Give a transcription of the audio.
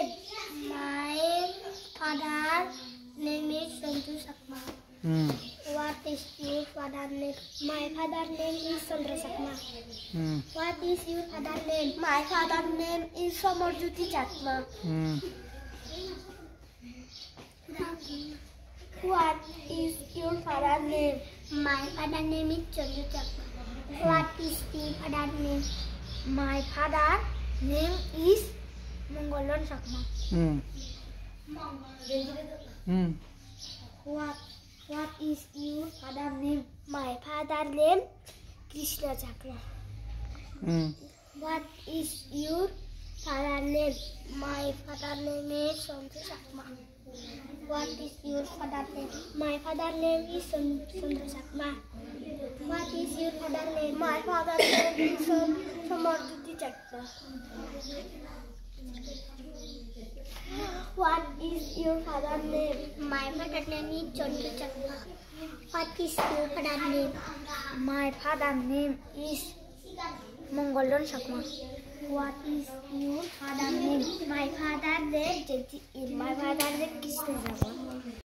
name? My father name is Sanju Sakma. What is your father name? My father name is Chandra Sakma. What is your father name? My father name is Samarjuti Chakma. What is your father name? My father name is Chandu Chakma. What is your father name? My father name is Mangalan Sakma. What is your father name? My father name Krishna Chakra. What is your father name? My father name is Sanju Sakma. What is your father name? My father name is Chandra Sakma. What is your father name? My father name is Samarjuti Chakra. What is your father name? My father name is Chandra Chakra. What is your father name? My father name is Mangalan Sakma. What is your father name? My father name Krishna Sakma.